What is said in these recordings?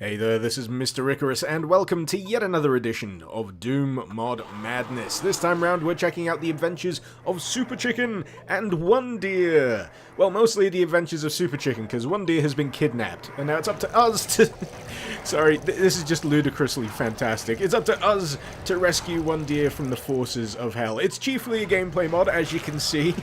Hey there, this is Mr. Icarus, and welcome to yet another edition of Doom Mod Madness. This time round, we're checking out the adventures of Super Chicken and Wondeer. Well, mostly the adventures of Super Chicken, because Wondeer has been kidnapped, and now it's up to us to... Sorry, this is just ludicrously fantastic. It's up to us to rescue Wondeer from the forces of hell. It's chiefly a gameplay mod, as you can see.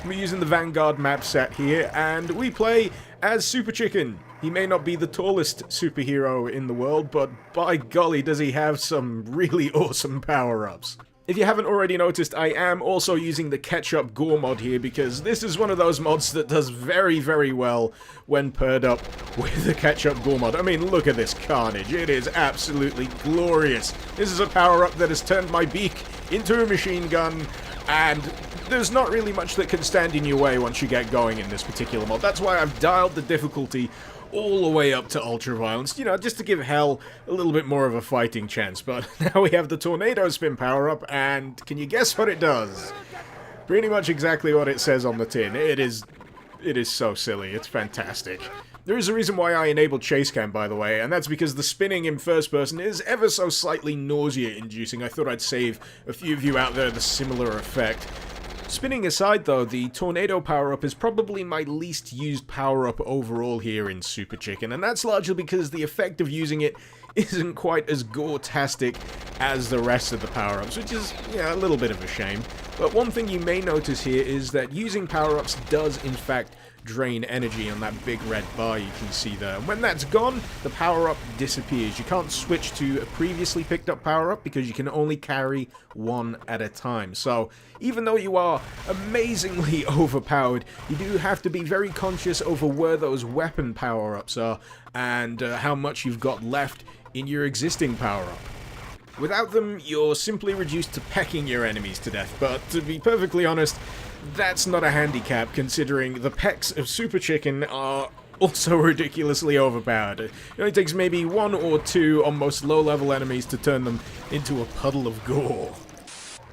We're using the Vanguard map set here, and we play as Super Chicken. He may not be the tallest superhero in the world, but by golly does he have some really awesome power-ups. If you haven't already noticed, I am also using the Ketchup Gore mod here, because this is one of those mods that does very, very well when paired up with the Ketchup Gore mod. I mean, look at this carnage. It is absolutely glorious. This is a power-up that has turned my beak into a machine gun, and there's not really much that can stand in your way once you get going in this particular mod. That's why I've dialed the difficulty all the way up to ultra violence, you know, just to give hell a little bit more of a fighting chance. But now we have the tornado spin power up, and can you guess what it does? Pretty much exactly what it says on the tin. It is so silly. It's fantastic. There is a reason why I enabled chase cam, by the way, and that's because the spinning in first person is ever so slightly nausea-inducing. I thought I'd save a few of you out there the similar effect. Spinning aside, though, the tornado power-up is probably my least used power-up overall here in Super Chicken, and that's largely because the effect of using it isn't quite as gore-tastic as the rest of the power-ups, which is, yeah, a little bit of a shame. But one thing you may notice here is that using power-ups does, in fact, drain energy on that big red bar you can see there. And when that's gone, the power-up disappears. You can't switch to a previously picked up power-up because you can only carry one at a time. So even though you are amazingly overpowered, you do have to be very conscious over where those weapon power-ups are and how much you've got left in your existing power-up. Without them, you're simply reduced to pecking your enemies to death, but to be perfectly honest, that's not a handicap, considering the pecs of Super Chicken are also ridiculously overpowered. It only takes maybe one or two on most low-level enemies to turn them into a puddle of gore.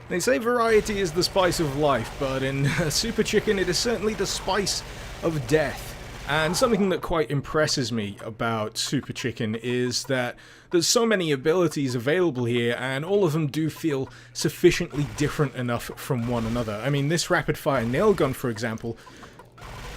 They say variety is the spice of life, but in Super Chicken it is certainly the spice of death. And something that quite impresses me about Super Chicken is that there's so many abilities available here, and all of them do feel sufficiently different enough from one another. I mean, this rapid-fire nail gun, for example,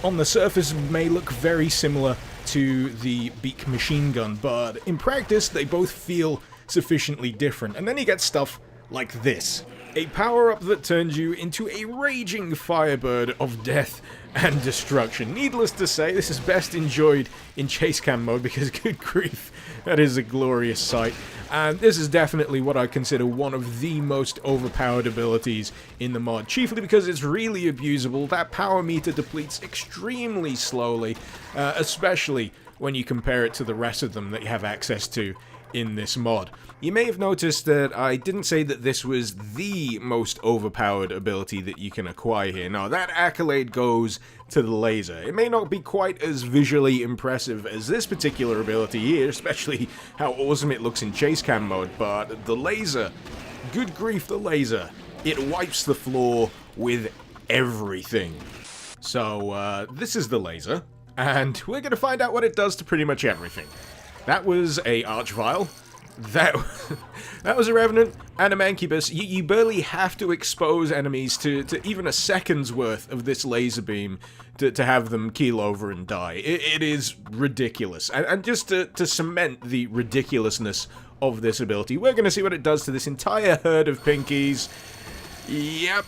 on the surface may look very similar to the beak machine gun, but in practice they both feel sufficiently different. And then you get stuff like this. A power-up that turns you into a raging firebird of death and destruction. Needless to say, this is best enjoyed in chase cam mode because, good grief, that is a glorious sight. And this is definitely what I consider one of the most overpowered abilities in the mod, chiefly because it's really abusable. That power meter depletes extremely slowly, especially when you compare it to the rest of them that you have access to in this mod. You may have noticed that I didn't say that this was the most overpowered ability that you can acquire here. No, that accolade goes to the laser. It may not be quite as visually impressive as this particular ability here, especially how awesome it looks in chase cam mode, but the laser, good grief, the laser, it wipes the floor with everything. So, this is the laser, and we're gonna find out what it does to pretty much everything. That was a Archvile. That was a Revenant and a Mancubus. You barely have to expose enemies to even a second's worth of this laser beam to have them keel over and die. It is ridiculous. And just to cement the ridiculousness of this ability, we're going to see what it does to this entire herd of pinkies. Yep,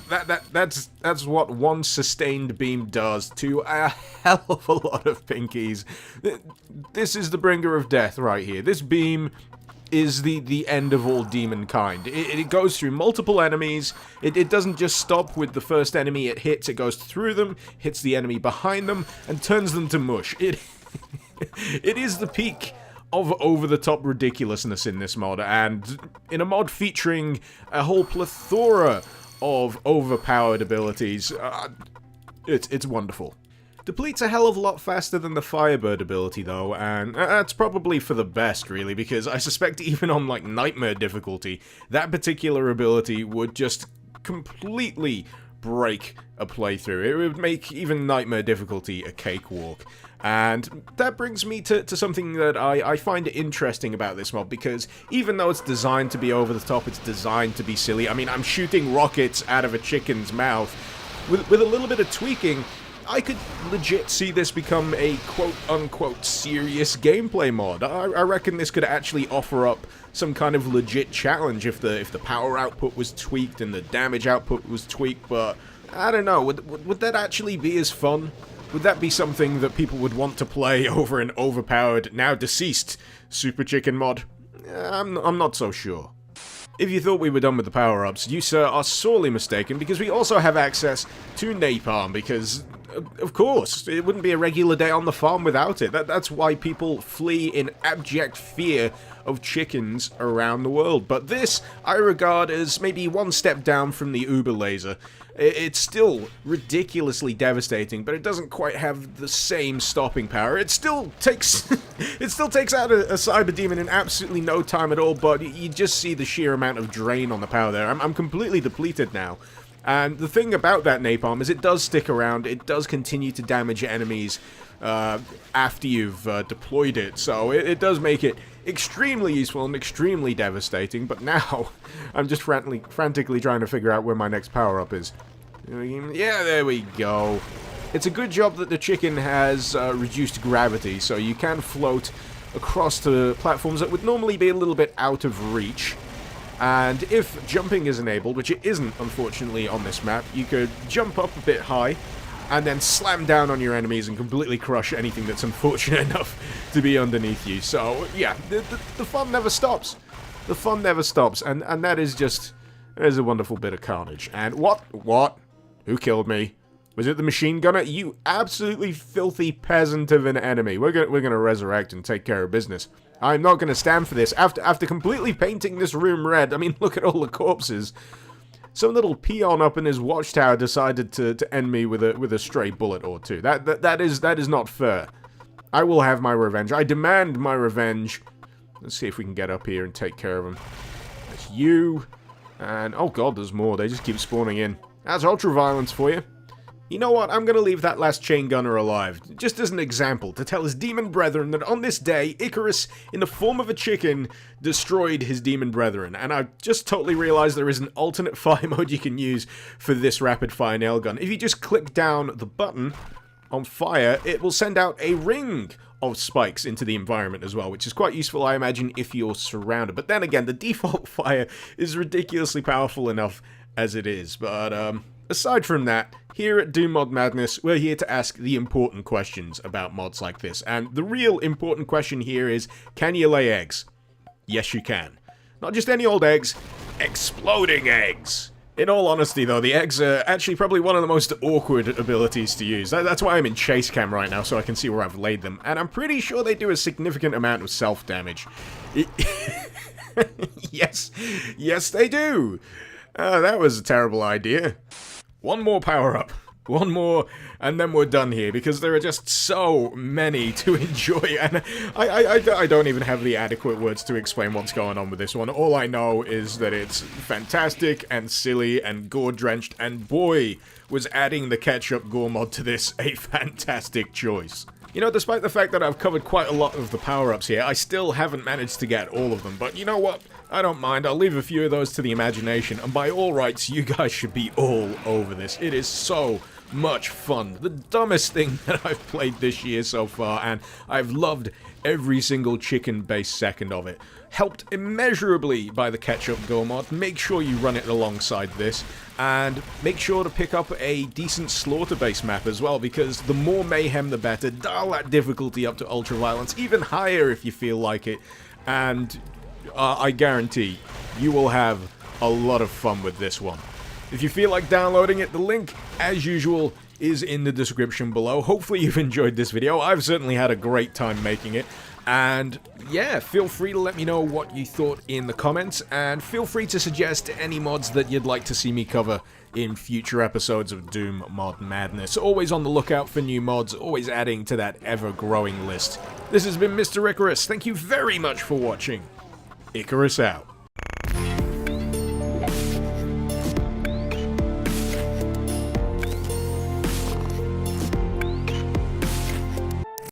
that's what one sustained beam does to a hell of a lot of pinkies. This is the bringer of death right here. This beam is the end of all demon kind. It goes through multiple enemies. It doesn't just stop with the first enemy it hits. It goes through them, hits the enemy behind them, and turns them to mush. It is the peak of over-the-top ridiculousness in this mod, and in a mod featuring a whole plethora of overpowered abilities, it's wonderful. Depletes a hell of a lot faster than the Firebird ability, though, and that's probably for the best, really, because I suspect even on, like, Nightmare difficulty, that particular ability would just completely break a playthrough. It would make even Nightmare difficulty a cakewalk. And that brings me to something that I find interesting about this mod, because even though it's designed to be over the top, it's designed to be silly. I mean, I'm shooting rockets out of a chicken's mouth. With a little bit of tweaking, I could legit see this become a quote-unquote serious gameplay mod. I reckon this could actually offer up some kind of legit challenge if the power output was tweaked and the damage output was tweaked, but I don't know, would that actually be as fun? Would that be something that people would want to play over an overpowered, now deceased, Super Chicken mod? I'm not so sure. If you thought we were done with the power-ups, you, sir, are sorely mistaken, because we also have access to napalm, because, of course, it wouldn't be a regular day on the farm without it. That's why people flee in abject fear of chickens around the world. But this, I regard as maybe one step down from the Uber laser. It's still ridiculously devastating, but it doesn't quite have the same stopping power. It still takes it still takes out a cyber demon in absolutely no time at all, but you just see the sheer amount of drain on the power there. I'm completely depleted now. And the thing about that napalm is it does stick around, it does continue to damage enemies after you've deployed it, so it does make it extremely useful and extremely devastating, but now I'm just frantically trying to figure out where my next power-up is. Yeah, there we go. It's a good job that the chicken has reduced gravity, so you can float across to platforms that would normally be a little bit out of reach. And if jumping is enabled, which it isn't, unfortunately, on this map, you could jump up a bit high, and then slam down on your enemies and completely crush anything that's unfortunate enough to be underneath you. So, yeah, the fun never stops. The fun never stops, and that is just... There's a wonderful bit of carnage. And what? Who killed me? Was it the machine gunner? You absolutely filthy peasant of an enemy. We're gonna resurrect and take care of business. I'm not gonna stand for this. After completely painting this room red, I mean, look at all the corpses. Some little peon up in his watchtower decided to end me with a stray bullet or two. That is not fair. I will have my revenge. I demand my revenge. Let's see if we can get up here and take care of him. That's you. And, oh god, there's more. They just keep spawning in. That's ultra-violence for you. You know what? I'm gonna leave that last chain gunner alive, just as an example, to tell his demon brethren that on this day, Icarus, in the form of a chicken, destroyed his demon brethren. And I've just totally realized there is an alternate fire mode you can use for this rapid-fire nail gun. If you just click down the button on fire, it will send out a ring of spikes into the environment as well, which is quite useful, I imagine, if you're surrounded. But then again, the default fire is ridiculously powerful enough as it is. But, aside from that, here at Doom Mod Madness, we're here to ask the important questions about mods like this. And the real important question here is, can you lay eggs? Yes, you can. Not just any old eggs, exploding eggs. In all honesty, though, the eggs are actually probably one of the most awkward abilities to use. That's why I'm in chase cam right now, so I can see where I've laid them. And I'm pretty sure they do a significant amount of self-damage. Yes, they do. That was a terrible idea. One more power-up. One more, and then we're done here, because there are just so many to enjoy, and I don't even have the adequate words to explain what's going on with this one. All I know is that it's fantastic, and silly, and gore-drenched, and boy, was adding the Ketchup Gore mod to this a fantastic choice. You know, despite the fact that I've covered quite a lot of the power-ups here, I still haven't managed to get all of them, but you know what? I don't mind, I'll leave a few of those to the imagination, and by all rights, you guys should be all over this. It is so much fun. The dumbest thing that I've played this year so far, and I've loved every single chicken-based second of it. Helped immeasurably by the Ketchup Gore mod. Make sure you run it alongside this, and make sure to pick up a decent slaughter-based map as well, because the more mayhem the better. Dial that difficulty up to ultra-violence, even higher if you feel like it, and I guarantee you will have a lot of fun with this one. If you feel like downloading it, the link, as usual, is in the description below. Hopefully you've enjoyed this video. I've certainly had a great time making it. And yeah, feel free to let me know what you thought in the comments, and feel free to suggest any mods that you'd like to see me cover in future episodes of Doom Mod Madness. Always on the lookout for new mods, always adding to that ever-growing list. This has been Mr. Icarus. Thank you very much for watching. Icarus out.